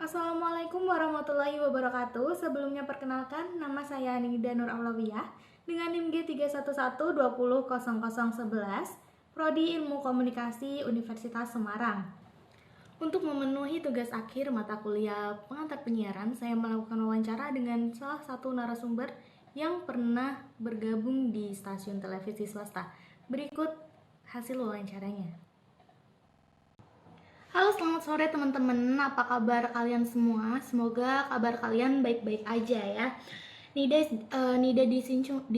Assalamualaikum warahmatullahi wabarakatuh. Sebelumnya perkenalkan, nama saya Nida Nur Aulawiyah dengan NIM G31120011, Prodi Ilmu Komunikasi Universitas Semarang. Untuk memenuhi tugas akhir mata kuliah pengantar penyiaran, saya melakukan wawancara dengan salah satu narasumber yang pernah bergabung di stasiun televisi swasta. Berikut hasil wawancaranya. Halo, selamat sore teman-teman. Apa kabar kalian semua? Semoga kabar kalian baik-baik aja ya. Nida di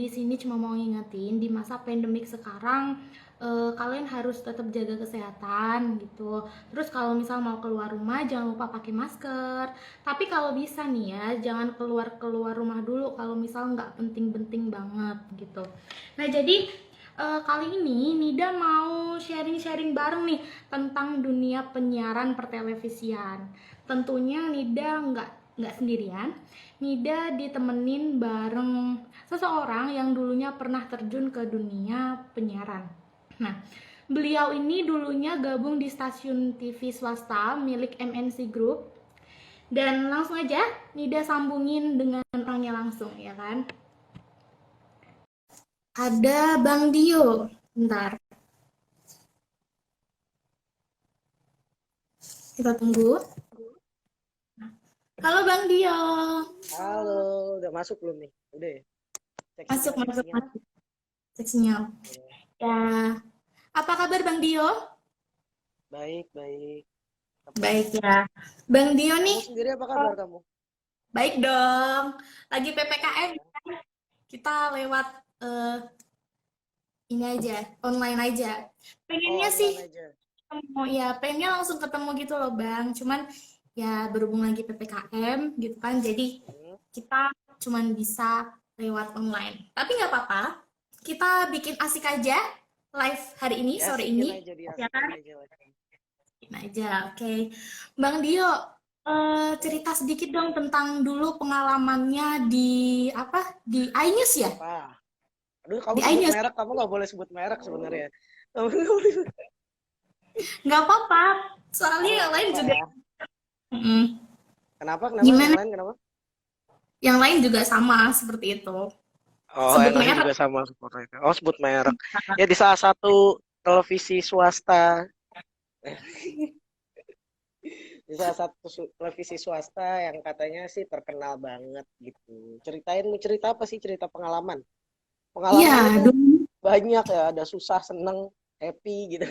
sini cuma mau ngingetin di masa pandemik sekarang, kalian harus tetap jaga kesehatan gitu. Terus kalau misal mau keluar rumah jangan lupa pakai masker. Tapi kalau bisa nih ya, jangan keluar rumah dulu kalau misal nggak penting-penting banget gitu. Nah, jadi kali ini Nida mau sharing-sharing bareng nih tentang dunia penyiaran pertelevisian. Tentunya Nida nggak sendirian. Nida ditemenin bareng seseorang yang dulunya pernah terjun ke dunia penyiaran. Nah, beliau ini dulunya gabung di stasiun TV swasta milik MNC Group. Dan langsung aja Nida sambungin dengan orangnya langsung ya kan. Ada Bang Dio. Bentar, kita tunggu. Halo Bang Dio. Halo, udah masuk belum nih? Udah ya? Cek Masuk, sinyal, cek masuk, sinyal. masuk. Cek sinyal. Oke. Ya, apa kabar Bang Dio? Baik, baik. Baik ya. Bang Dio Kamu nih, sendiri apa oh, kabar kamu? baik dong. Lagi Baik PPKM, ya. kita lewat eh, ini aja, online aja. Oh, Pengennya sih online aja. ketemu, ya pengennya langsung ketemu gitu loh Bang. Cuman ya berhubung lagi PPKM gitu kan, jadi Hmm. kita cuman bisa lewat online. Tapi nggak apa-apa, kita bikin asik aja live hari ini, sore Diasikin ini. aja, Ya kan? diasikin aja. Bikin aja, oke. Bang Dio, Hmm. cerita sedikit dong tentang dulu pengalamannya di apa? Di iNews ya? Apa? Aduh, kamu Di sebut iNews. merek, kamu nggak boleh sebut merek sebenarnya. Kamu nggak boleh Nggak apa-apa, soalnya Oh, nggak yang lain apa-apa juga. ya. Mm. Kenapa? Kenapa? Yang Gimana? lain kenapa? Yang lain juga sama seperti itu. Oh, Sebut yang lain merek. juga sama seperti itu. Oh, sebut merek. Ya di salah satu televisi swasta. Di salah satu televisi swasta yang katanya sih terkenal banget gitu. Ceritain mau cerita apa sih? Cerita pengalaman. Iya, Pengalamannya tuh dulu. banyak ya, ada susah, seneng, happy gitu.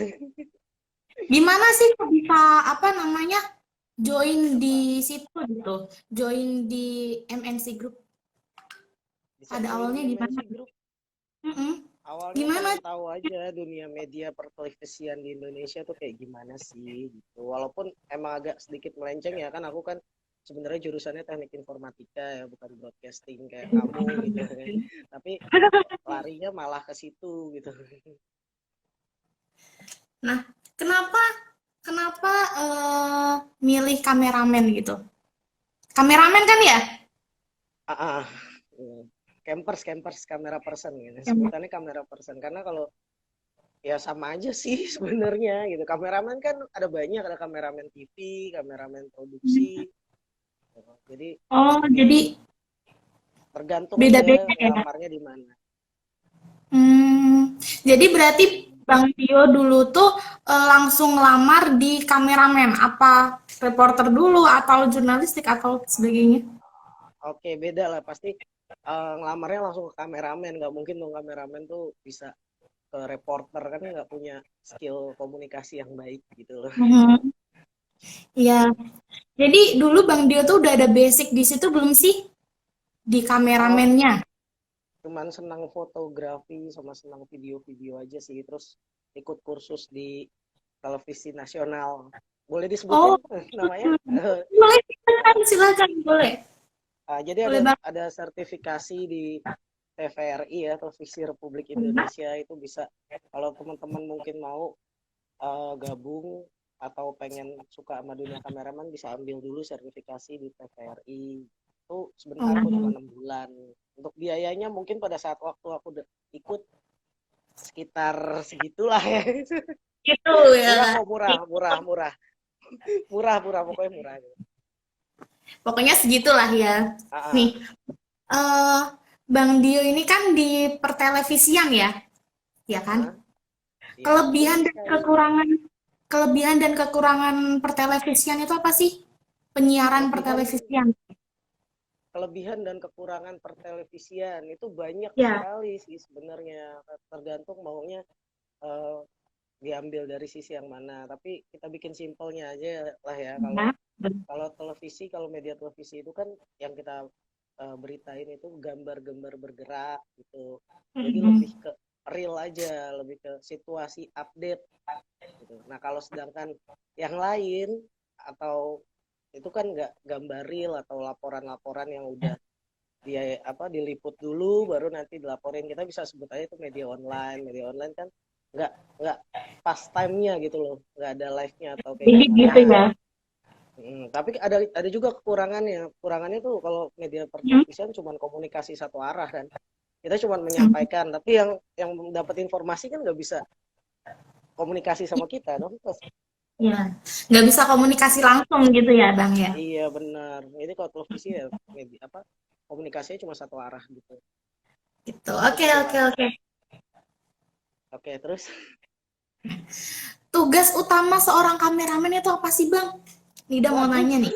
Gimana sih kok bisa apa namanya join di Apa? situ gitu? Join di MNC Group. Bisa Pada join awalnya di gimana? MNC Group. Mm-mm. Awalnya Gimana? pengen tahu aja dunia media pertelevisian di Indonesia tuh kayak gimana sih gitu. Walaupun emang agak sedikit melenceng ya kan aku kan sebenarnya jurusannya teknik informatika ya bukan broadcasting kayak kamu gitu kan. Tapi larinya malah ke situ gitu. Nah, kenapa kenapa milih kameramen gitu? Kameramen kan ya? Ah, ah. Campers, campers, kamera person gitu. Yang- Sebutannya kamera person karena kalau ya sama aja sih sebenarnya gitu. Kameramen kan ada banyak, ada kameramen TV, kameramen produksi. Gitu. Jadi Oh, jadi tergantung aja beda-beda ya. ngelamarnya di mana. Jadi berarti Gitu. Bang Tio dulu tuh langsung ngelamar di kameramen, apa reporter dulu atau jurnalistik atau sebagainya? Oke, beda lah pasti ngelamarnya langsung ke kameramen. Nggak mungkin dong kameramen tuh bisa ke reporter kan nggak punya skill komunikasi yang baik gitu loh. Mhm. Iya. Jadi dulu Bang Dio tuh udah ada basic di situ belum sih di Oh, kameramennya? cuman senang fotografi sama senang video-video aja sih. Terus ikut kursus di televisi nasional. Boleh disebutin Oh, namanya? boleh silakan, silakan boleh. Jadi Boleh ada banget. ada sertifikasi di TVRI ya, Televisi Republik Indonesia itu bisa kalau teman-teman mungkin mau gabung atau pengen suka sama dunia kameraman bisa ambil dulu sertifikasi di TVRI. Itu sebentar kok cuma Oh, 6 bulan. Untuk biayanya mungkin pada saat waktu aku ikut sekitar segitulah ya. gitu ya Murah kan. kok, murah, murah, murah. Murah, murah, pokoknya murah. Pokoknya segitulah ya. Ah, Nih, eh Bang Dio ini kan di pertelevisian ya, ya ah, kan? ah. Iya, betul sekali. Kelebihan dan kekurangan pertelevisian itu apa sih? Penyiaran Kelebihan pertelevisian. kelebihan dan kekurangan pertelevisian itu banyak Ya. sekali sih sebenarnya, tergantung maunya eh, diambil dari sisi yang mana. Tapi kita bikin simpelnya aja lah ya. Kalau Ya. kalau televisi, kalau media televisi itu kan yang kita beritain itu gambar-gambar bergerak gitu. Jadi lebih Mm-mm. ke real aja, lebih ke situasi update gitu. Nah, kalau sedangkan yang lain atau itu kan nggak gambar real atau laporan-laporan yang udah dia apa diliput dulu baru nanti dilaporin, kita bisa sebut aja itu media online kan nggak nggak pas time-nya gitu loh, nggak ada live-nya atau kayak Jadi gitu gimana. ya. Tapi ada juga kekurangannya tuh kalau media Hmm. pertelevisian cuma komunikasi satu arah kan, kita cuma menyampaikan tapi yang dapat informasi kan nggak bisa komunikasi sama kita dong. Ya, nggak bisa komunikasi langsung gitu ya, Bang ya. Iya benar. Ini kalau televisi ya media apa komunikasinya cuma satu arah gitu. Gitu. Itu Oke, oke, jelas. oke. Oke, terus Tugas utama seorang kameramen itu apa sih, Bang? Nida mau waduh, nanya nih.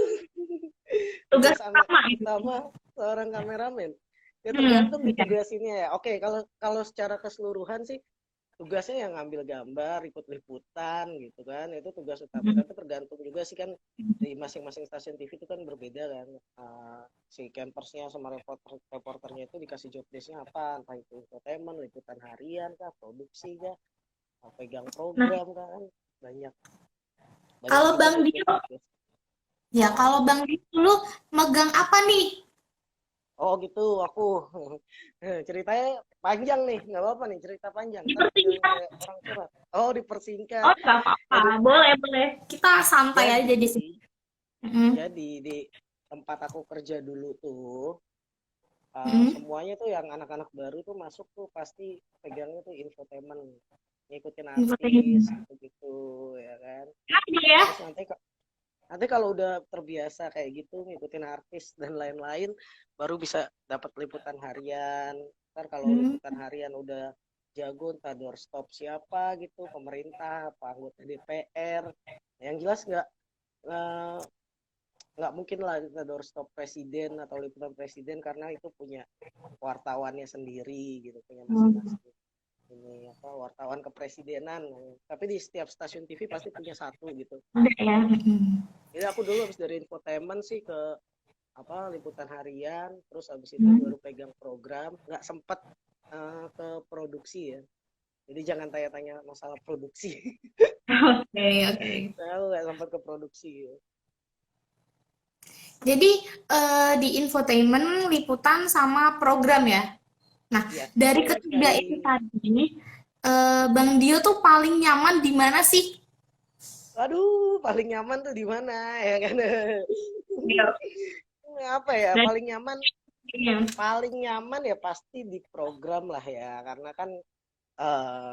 Tugas tugas utama itu. utama seorang kameramen. Ya Hmm, tergantung ya. ditugasinnya ya. Oke, kalau kalau secara keseluruhan sih tugasnya yang ngambil gambar, ikut liputan gitu kan. Itu tugas utama. Hmm. Tapi tergantung juga sih kan di masing-masing stasiun TV itu kan berbeda kan. Si campersnya sama reporternya itu dikasih job desk-nya apa? Entah itu infotainment, liputan harian kah, produksi kah, pegang Nah, program kan. Banyak banyak kalau juga Bang tuh Dio, tugas-tugas. ya Ah, kalau Bang Dio dulu megang apa nih? oh gitu, aku ceritanya panjang nih, nggak apa-apa nih cerita panjang. Ntar jangan Dipersingkat. kayak orang curhat. Oh, dipersingkat. Oh, nggak apa-apa. Jadi, Boleh, boleh. Kita santai jadi, aja di sini. Hmm. jadi di tempat aku kerja dulu tuh, Hmm. semuanya tuh yang anak-anak baru tuh masuk tuh pasti pegangnya tuh infotainment, ngikutin artis Infotainment. gitu-gitu, ya kan. Enak dia ya. Terus nanti kalau udah terbiasa kayak gitu ngikutin artis dan lain-lain baru bisa dapat liputan harian. Ntar kalau Hmm. liputan harian udah jago entah doorstop siapa gitu, pemerintah apa anggota DPR, yang jelas eh, nggak mungkin lah kita doorstop presiden atau liputan presiden karena itu punya wartawannya sendiri gitu, punya Hmm. masing-masing ini apa wartawan kepresidenan. Tapi di setiap stasiun TV pasti punya satu gitu. Ada ya. Hmm. Jadi aku dulu habis dari infotainment sih ke apa liputan harian, terus habis itu Hmm. baru pegang program, nggak sempet ke produksi ya. Jadi jangan tanya-tanya masalah produksi. Oke, oke. Saya nggak sempet ke produksi ya. Jadi di infotainment, liputan, sama program ya. Nah, Ya dari betul ketiga sekali. itu tadi, Bang Dio tuh paling nyaman di mana sih? Aduh, paling nyaman tuh di mana ya kan? Dio. Apa ya? Dari yang Paling nyaman ya pasti di program lah ya, karena kan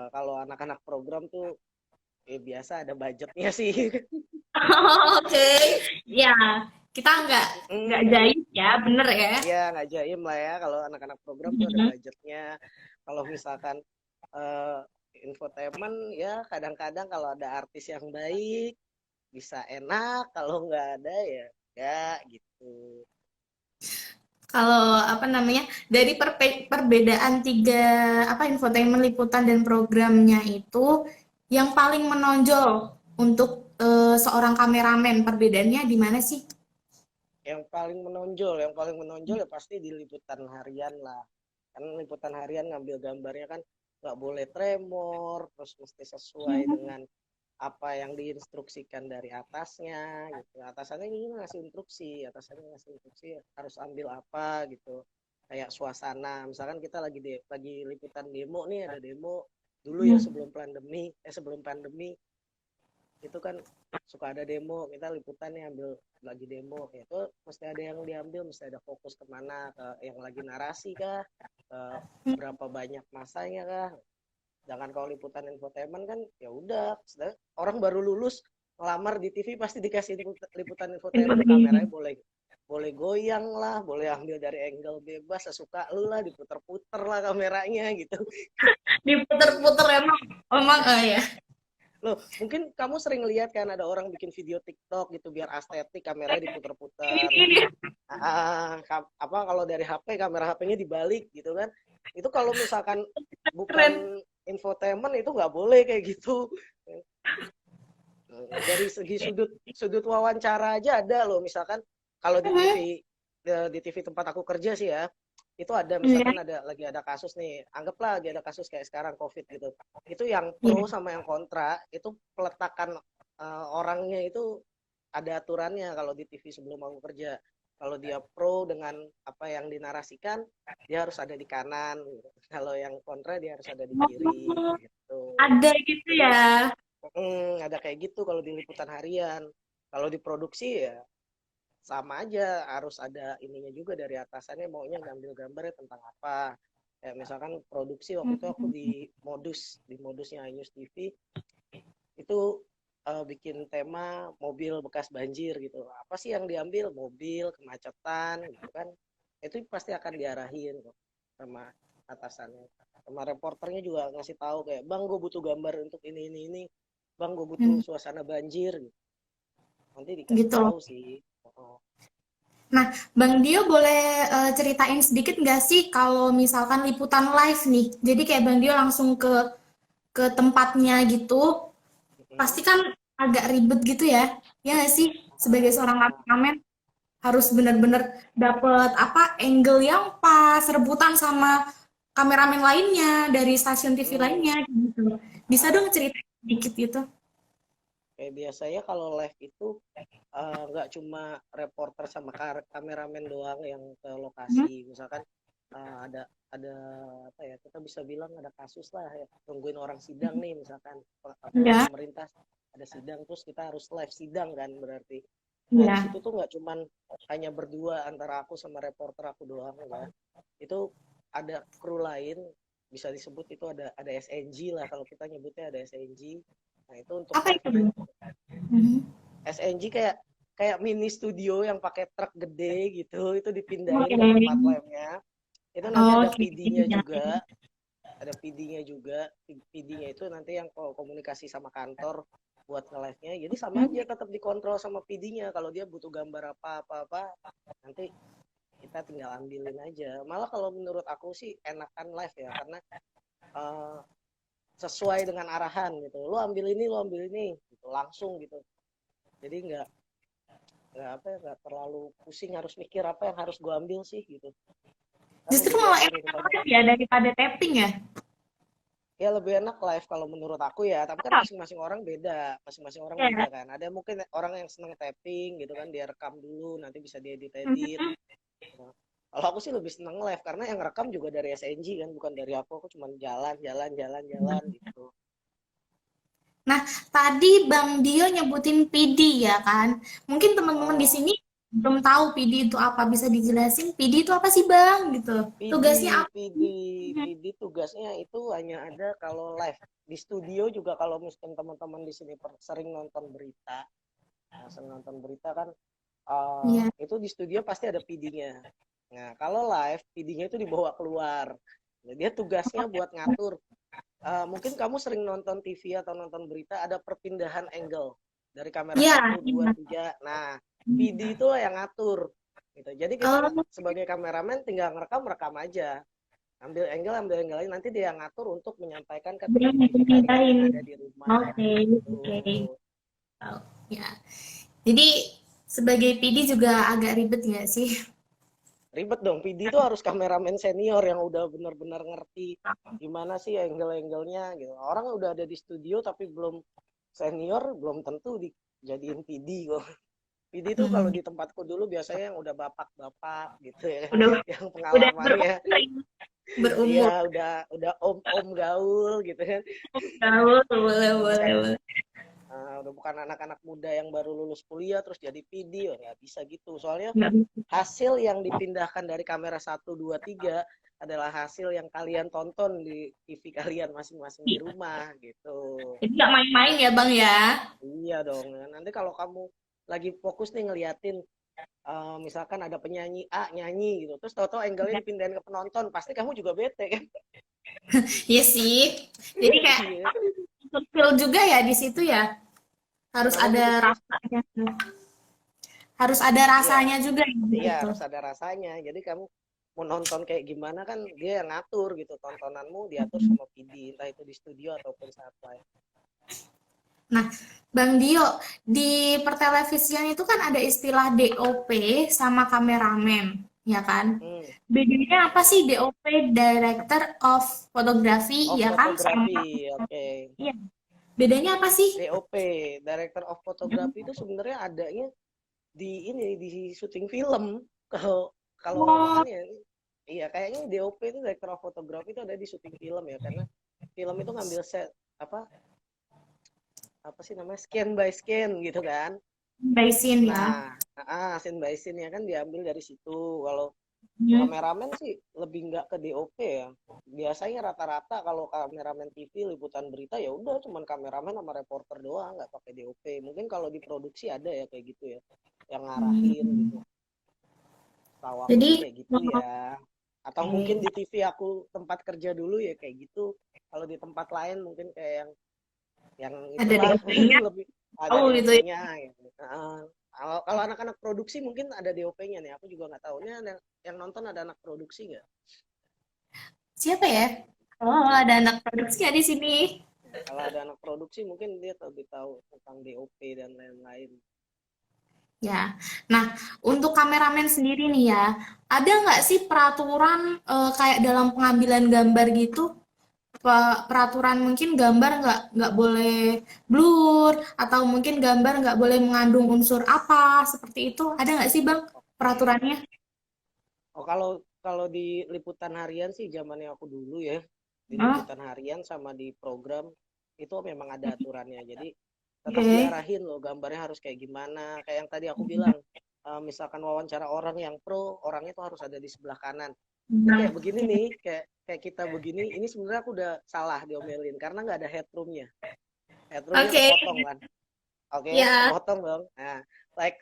kalau anak-anak program tuh biasa ada budgetnya sih. oke, ya kita nggak Mm, jahit ya, bener ya. ya nggak jaim lah ya kalau anak-anak program tuh ada Mhm. budgetnya. Kalau misalkan eh, infotainment ya kadang-kadang kalau ada artis yang baik bisa enak, kalau nggak ada ya enggak gitu. Kalau apa namanya, dari perbedaan tiga apa infotainment, liputan, dan programnya itu, yang paling menonjol untuk seorang kameramen, perbedaannya di mana sih? Yang paling menonjol ya pasti di liputan harian lah. Kan liputan harian ngambil gambarnya kan nggak boleh tremor, terus mesti sesuai dengan apa yang diinstruksikan dari atasnya gitu. Atasannya ini atasannya ngasih instruksi harus ambil apa gitu. Kayak suasana, misalkan kita lagi liputan demo nih, ada demo dulu ya Hmm. sebelum pandemi itu kan suka ada demo, kita liputan nih ambil lagi demo itu mesti ada yang diambil, mesti ada fokus kemana, ke yang lagi narasi kah, ke berapa banyak masanya kah. Jangan kalau liputan infotainment kan ya udah orang baru lulus ngelamar di TV pasti dikasih liputan infotainment, kameranya Infotainment. boleh boleh goyang lah, boleh ambil dari angle bebas sesuka lu lah, diputer-puter lah kameranya gitu. Diputer-puter emang, emang ya. Loh, mungkin kamu sering lihat kan ada orang bikin video TikTok gitu biar estetik kameranya diputer-puter. Ini Apa kalau dari HP kamera HP-nya dibalik gitu kan. Itu kalau misalkan keren. bukan infotainment itu nggak boleh kayak gitu. Dari segi sudut sudut wawancara aja ada loh, misalkan kalau di TV, di TV tempat aku kerja sih ya, itu ada Iya, misalkan lagi ada kasus nih, anggaplah lagi ada kasus kayak sekarang COVID gitu, itu yang iya. pro sama yang kontra itu peletakan orangnya itu ada aturannya. Kalau di TV sebelum aku kerja, kalau dia pro dengan apa yang dinarasikan, dia harus ada di kanan gitu. Kalau yang kontra dia harus ada di kiri Oh, gitu. ada gitu Jadi ya. ada kayak gitu kalau di liputan harian. Kalau di produksi ya sama aja, harus ada ininya juga dari atasannya maunya ngambil gambarnya tentang apa. Kayak misalkan produksi waktu itu aku di modusnya iNews TV itu bikin tema mobil bekas banjir gitu. Apa sih yang diambil? Mobil, kemacetan gitu kan. Itu pasti akan diarahin kok sama atasannya. Sama reporternya juga ngasih tahu kayak, "Bang, gue butuh gambar untuk ini. Bang, gue butuh Hmm, suasana banjir." Gitu. Nanti dikasih gitu loh. tahu sih. Oh. Nah, Bang Dio boleh ceritain sedikit nggak sih kalau misalkan liputan live nih? Jadi kayak Bang Dio langsung ke tempatnya gitu, pasti Mm-mm. kan agak ribet gitu ya? Ya nggak sih? Sebagai seorang Ah, kameramen harus benar-benar dapet apa angle yang pas, rebutan sama kameramen lainnya dari stasiun TV mm, lainnya gitu. Bisa dong ah. cerita sedikit gitu? Kayak biasanya kalau live itu nggak cuma reporter sama kameramen doang yang ke Hmm? lokasi. Misalkan ada apa ya, kita bisa bilang ada kasus lah ya, tungguin orang sidang nih misalkan, Ya, pemerintah ada sidang terus kita harus live sidang kan berarti. Nah di iya. situ tuh nggak cuman hanya berdua antara aku sama reporter aku doang enggak. Itu ada kru lain, bisa disebut itu ada SNG lah kalau kita nyebutnya, ada SNG. Nah itu untuk Apa itu, live-nya. Bang? Mhm. SNG kayak kayak mini studio yang pakai truk gede gitu, itu dipindahin Oke. ke tempat live-nya. Itu nanti ada Oke. PD-nya juga, ada PD-nya juga. PD-nya itu nanti yang komunikasi sama kantor buat nge-live-nya. Jadi sama aja tetap dikontrol sama PD-nya. Kalau dia butuh gambar apa, nanti kita tinggal ambilin aja. Malah kalau menurut aku sih enakan live ya, karena uh, sesuai dengan arahan gitu. Lu ambil ini, gitu, langsung gitu. Jadi nggak apa ya, nggak terlalu pusing harus mikir apa yang harus gue ambil sih gitu, kan Justru udah malah diaturin enak sama. live ya daripada tapping ya? Ya lebih enak live kalau menurut aku ya, tapi kan Ah, masing-masing orang beda, masing-masing orang beda ya. kan. Ada mungkin orang yang seneng tapping gitu kan, dia rekam dulu nanti bisa diedit-edit. Mhm. Nah, kalau aku sih lebih seneng live karena yang rekam juga dari SNG kan, bukan dari aku cuma jalan gitu. Nah, tadi Bang Dio nyebutin PD ya kan? Mungkin teman-teman di Oh, sini belum tahu PD itu apa. Bisa dijelasin PD itu apa sih Bang? Gitu. PD, Tugasnya apa PD, sih? PD tugasnya itu hanya ada kalau live di studio juga. Kalau misalkan teman-teman di sini sering nonton berita, nah, sering nonton berita kan, Iya. itu di studio pasti ada PD-nya. Nah, kalau live, PD-nya itu dibawa keluar. Nah, dia tugasnya buat ngatur. Mungkin kamu sering nonton TV atau nonton berita, ada perpindahan angle dari kamera Iya, satu, dua, iya. tiga. Nah, PD itulah yang ngatur. Gitu. Jadi kita Oh, sebagai kameramen tinggal rekam aja. Ambil angle lain, nanti dia yang ngatur untuk menyampaikan ke belum TV-TV kalian dipindahin. yang ada di rumah. Oke, Gitu. oke. Oh, ya. Jadi sebagai PD juga agak ribet nggak sih? Ribet dong, PD itu harus kameramen senior yang udah benar-benar ngerti gimana sih angle-angle-nya gitu. Orang udah ada di studio tapi belum senior, belum tentu dijadiin PD kok. PD itu kalau Hmm. di tempatku dulu biasanya yang udah bapak-bapak gitu ya, Udah yang udah pengalamannya berumur, iya berumur. udah om-om gaul gitu kan. Tahu, boleh, boleh, Hmm. boleh. Udah bukan anak-anak muda yang baru lulus kuliah terus jadi PD, ya nggak bisa gitu. Soalnya Nggak bisa. hasil yang dipindahkan dari kamera 1, 2, 3 adalah hasil yang kalian tonton di TV kalian masing-masing di rumah gitu. Jadi nggak main-main ya Bang ya? Iya dong. Nanti kalau kamu lagi fokus nih ngeliatin misalkan ada penyanyi A nyanyi gitu, terus tahu-tahu angle-nya dipindahin ke penonton, pasti kamu juga bete kan? Iya sih. Jadi kayak Iya. feel juga ya di situ ya. Harus Kenapa ada putus? rasanya. Harus ada Iya, rasanya juga ya di iya situ. harus ada rasanya. Jadi kamu mau nonton kayak gimana kan dia yang ngatur gitu, tontonanmu diatur sama PD, entah itu di studio ataupun saat live. Nah, Bang Dio, di pertelevisian itu kan ada istilah DOP sama kameramen, ya kan? Hmm. Bedanya apa sih DOP, Director of Photography, Oh, ya kan? Sama, fotografi, oke. iya. Bedanya apa sih? DOP, Director of Photography itu sebenarnya adanya di ini di syuting film. Kalau kalau Oh, ini ya, iya kayaknya DOP itu Director of Photography itu ada di syuting film ya, karena film itu ngambil set apa apa sih namanya scan by scan gitu kan. by scene ya. Nah, scene by scene ya kan diambil dari situ. Kalau Hmm. kameramen sih lebih nggak ke DOP ya. Biasanya rata-rata kalau kameramen TV liputan berita ya udah cuman kameramen sama reporter doang, nggak pakai DOP. Mungkin kalau di produksi ada ya kayak gitu ya, yang ngarahin gitu. Hmm. Tahu aku Jadi, sih kayak gitu oh, ya. Atau mungkin oke. di TV aku tempat kerja dulu ya kayak gitu. Kalau di tempat lain mungkin kayak yang Ada itulah DOP-nya, lebih ada tahu gitu ya. DOP-nya gitu. Kalau anak-anak produksi mungkin ada DOP-nya nih. Aku juga nggak tahu. Ini ada yang nonton ada anak produksi nggak? Siapa ya? Oh, ada anak produksi ya di sini. Kalau ada anak produksi mungkin dia lebih tahu tentang DOP dan lain-lain. Ya, nah untuk kameramen sendiri nih ya, ada nggak sih peraturan kayak dalam pengambilan gambar gitu? Peraturan mungkin gambar nggak boleh blur atau mungkin gambar nggak boleh mengandung unsur apa seperti itu? Ada nggak sih Bang Oke. peraturannya? Oh kalau kalau di liputan harian sih zamannya aku dulu ya. Di Oh, liputan harian sama di program itu memang ada aturannya. Jadi tetap oke. diarahin loh gambarnya harus kayak gimana. Kayak yang tadi aku bilang, misalkan wawancara orang yang pro, orangnya tuh harus ada di sebelah kanan. Ini Nah, kayak begini nih, kayak kita begini, ini sebenarnya aku udah salah diomelin karena nggak ada headroomnya. Headroomnya oke, kepotong kan. Oke, ya. kepotong dong. Nah, like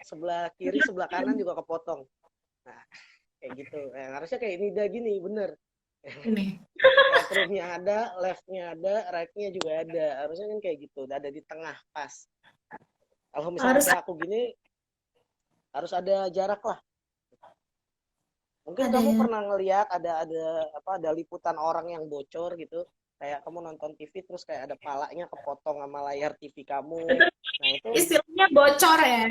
sebelah kiri, sebelah kanan juga kepotong. Nah, kayak gitu. Harusnya kayak ini dah gini, bener. Ini. Headroomnya ada, leftnya ada, rightnya juga ada. Harusnya kan kayak gitu, ada di tengah pas. Kalau misalkan Harus kayak aku gini, harus ada jarak lah. Mungkin ada kamu ya. pernah ngeliat ada apa ada liputan orang yang bocor gitu. Kayak kamu nonton TV terus kayak ada palanya kepotong sama layar TV kamu. Itu Nah itu istilahnya bocor ya.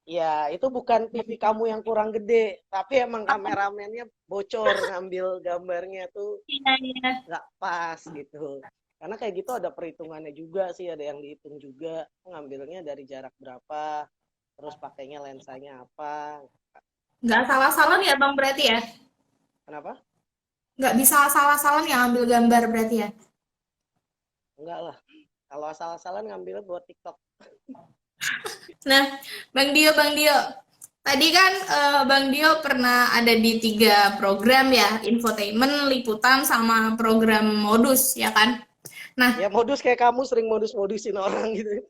ya itu bukan TV kamu yang kurang gede, tapi emang kameramennya bocor ngambil gambarnya tuh Iya, iya. nggak pas gitu. Karena kayak gitu ada perhitungannya juga sih, ada yang dihitung juga ngambilnya dari jarak berapa, terus pakainya lensanya apa. Nggak salah-salah ya Bang berarti ya? Kenapa? Nggak bisa salah-salah ya ambil gambar berarti ya? Enggak lah. Kalau asal-asalan ngambilnya buat TikTok. Nah, Bang Dio, tadi kan Bang Dio pernah ada di 3 program ya, infotainment, liputan, sama program modus ya kan? Ya Nah, modus kayak kamu sering modus-modusin orang gitu.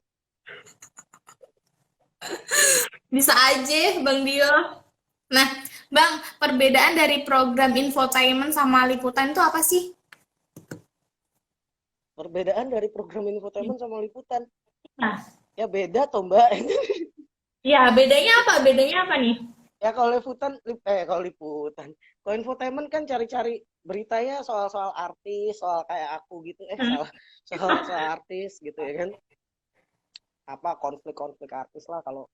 bisa aja Bang Dio. Nah, Bang, perbedaan dari program infotainment sama liputan itu apa sih? Perbedaan dari program infotainment sama liputan. Nah, Ya beda toh Mbak. ya bedanya apa? Bedanya apa nih? Ya kalau liputan, kalau liputan. Kalau infotainment kan cari-cari beritanya soal-soal artis, soal kayak aku gitu. Hmm, Salah. Soal-soal artis gitu ya kan. Apa konflik-konflik artis lah. Kalau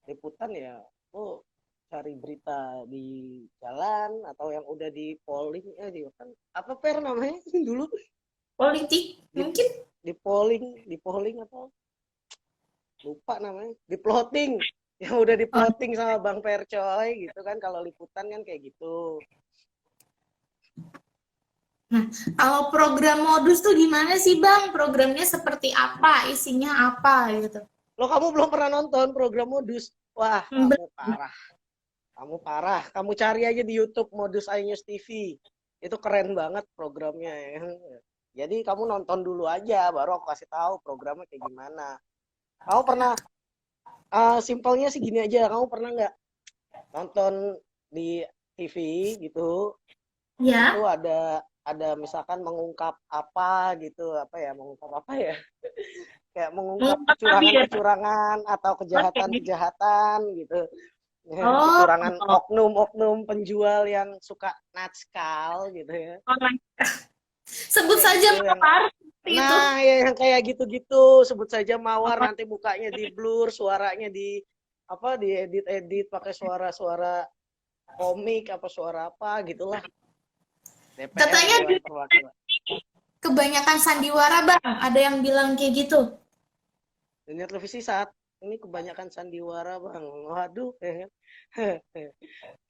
liputan ya, oh cari berita di jalan atau yang udah di polling di kan apa namanya dulu politik di mungkin? di polling apa lupa namanya di plotting yang udah di Oh, plotting sama Bang Percoy gitu kan kalau liputan kan kayak gitu. nah, kalau program modus tuh gimana sih Bang? Programnya seperti apa? Isinya apa gitu? Lo kamu belum pernah nonton program modus? Wah Hmm, kamu parah, kamu parah, kamu cari aja di YouTube modus iNews TV, itu keren banget programnya ya. Jadi kamu nonton dulu aja baru aku kasih tahu programnya kayak gimana. Kamu pernah simpelnya sih gini aja, kamu pernah nggak nonton di TV gitu, itu Ya. ada misalkan mengungkap apa gitu, apa ya, mengungkap apa ya, kayak mengungkap Mengungkap tadi ya. kecurangan-kecurangan atau Oke. kejahatan-kejahatan gitu. Oh, Kecurangan oknum-oknum penjual yang suka natskal gitu ya. online. Sebut Kayak saja gitu yang mawar seperti itu. nah ya yang kayak gitu-gitu, sebut saja mawar, Oh, nanti mukanya di blur, suaranya di apa, diedit-edit pakai suara-suara komik apa suara apa gitulah. DPR katanya Dewan Perwakilan. kebanyakan sandiwara, Bang. Ada yang bilang kayak gitu. Dunia televisi saat ini kebanyakan sandiwara, Bang. Waduh, ya kan?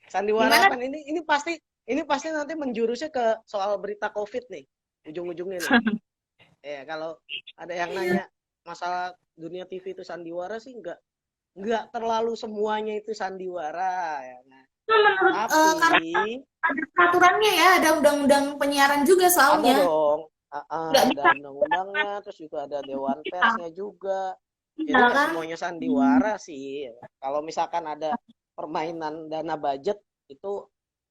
Sandiwara Gimana? apa ini pasti nanti menjurusnya ke soal berita COVID nih. Ujung-ujungnya nih. Ya, kalau ada yang nanya masalah dunia TV itu sandiwara sih enggak terlalu semuanya itu sandiwara ya. Nah, Menurut tapi karena ada peraturannya ya, ada undang-undang penyiaran juga ada soalnya. dong, Nggak ada bisa undang-undangnya, terus juga ada dewan kita. persnya juga. Jadi Iya nggak kan? semuanya Hmm, sandiwara sih. Kalau misalkan ada permainan dana budget itu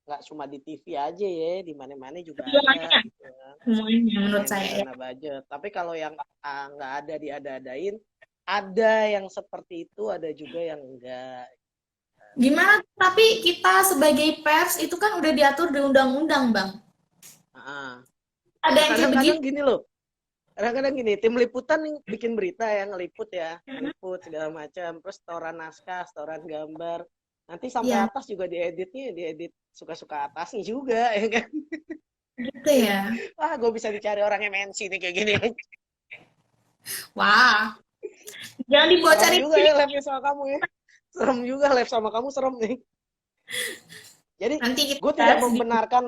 nggak cuma di TV aja ya, di mana-mana juga ada semuanya, gitu kan. semuanya menurut Permainan saya ya. dana budget. Tapi kalau yang nggak ada diada-adain, ada yang seperti itu, ada juga yang enggak. Gimana? Tapi kita sebagai pers itu kan udah diatur di undang-undang, Bang. Ah, Ada nah yang kayak kadang-kadang begitu. gini loh, kadang-kadang gini, tim liputan nih bikin berita ya, ngeliput segala macam, terus setoran naskah, setoran gambar, nanti sampai Ya, atas juga diedit suka-suka atasnya juga ya kan. gitu ya. Wah, gue bisa dicari orang MNC nih kayak gini. Wah, jangan Serem dibocorin juga sini. ya live sama kamu ya. Serem juga live sama kamu, serem nih. Jadi Nanti gue kita tidak sedikit. membenarkan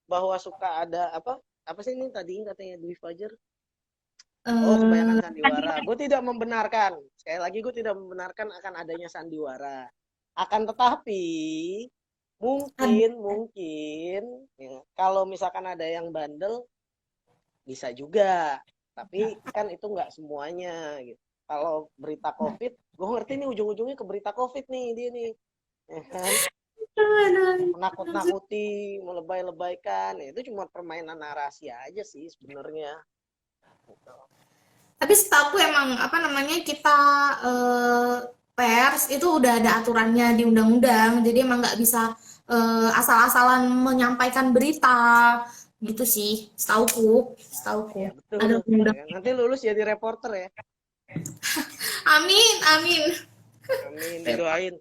bahwa suka ada apa sih ini tadi katanya Dwi Fajar. Oh, kebanyakan eh sandiwara. Gue tidak membenarkan. Sekali lagi gue tidak membenarkan akan adanya sandiwara. Akan tetapi mungkin ya, kalau misalkan ada yang bandel bisa juga. Tapi kan itu nggak semuanya gitu. Kalau berita COVID, gue ngerti nih ujung-ujungnya ke berita COVID nih dia nih. Ya kan? Menakut-nakuti, melebay-lebaykan. Ya, itu cuma permainan narasi aja sih sebenarnya. Gitu. Tapi setahu emang apa namanya kita eh, pers itu udah ada aturannya di undang-undang, jadi emang nggak bisa asal-asalan menyampaikan berita gitu sih, setauku, Ya setauku betul ada tuh. Ya undang. kan? Nanti lulus jadi reporter ya. Amin, amin. Amin, didoain.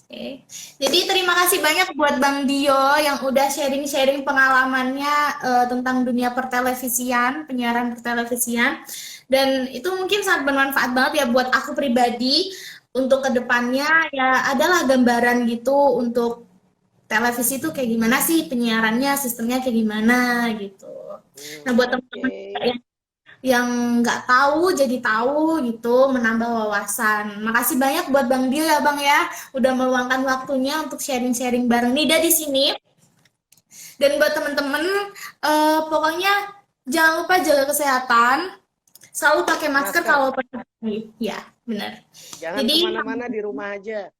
Oke. Jadi terima kasih banyak buat Bang Dio yang udah sharing-sharing pengalamannya tentang dunia pertelevisian, penyiaran pertelevisian. Dan itu mungkin sangat bermanfaat banget ya buat aku pribadi untuk kedepannya ya adalah gambaran gitu untuk televisi itu kayak gimana sih penyiarannya, sistemnya kayak gimana gitu. Nah buat Oke. teman-teman yang nggak tahu jadi tahu gitu, menambah wawasan. Makasih banyak buat Bang Dio ya Bang ya, udah meluangkan waktunya untuk sharing-sharing bareng Nida di sini. Dan buat teman-teman, pokoknya jangan lupa jaga kesehatan, selalu pakai masker Masker. kalau pergi. Ya, benar. Jangan Jadi, kemana-mana di rumah aja.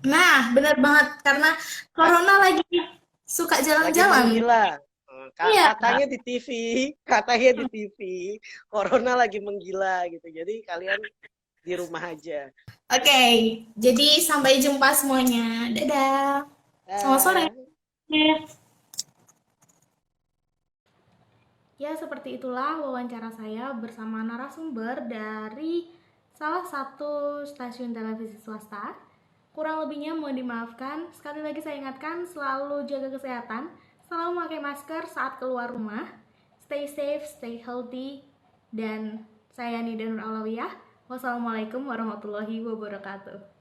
nah benar banget karena Ka- corona lagi suka Lagi jalan-jalan. menggila. Iya, Katanya di TV, katanya di TV, corona lagi menggila gitu. Jadi kalian di rumah aja. oke. Jadi sampai jumpa semuanya. Dadah. Selamat sore. Dah. Ya, seperti itulah wawancara saya bersama narasumber dari salah satu stasiun televisi swasta. Kurang lebihnya mohon dimaafkan. Sekali lagi saya ingatkan selalu jaga kesehatan, selalu memakai masker saat keluar rumah. Stay safe, stay healthy, dan saya Nida Nur Alawiyah. Wassalamualaikum warahmatullahi wabarakatuh.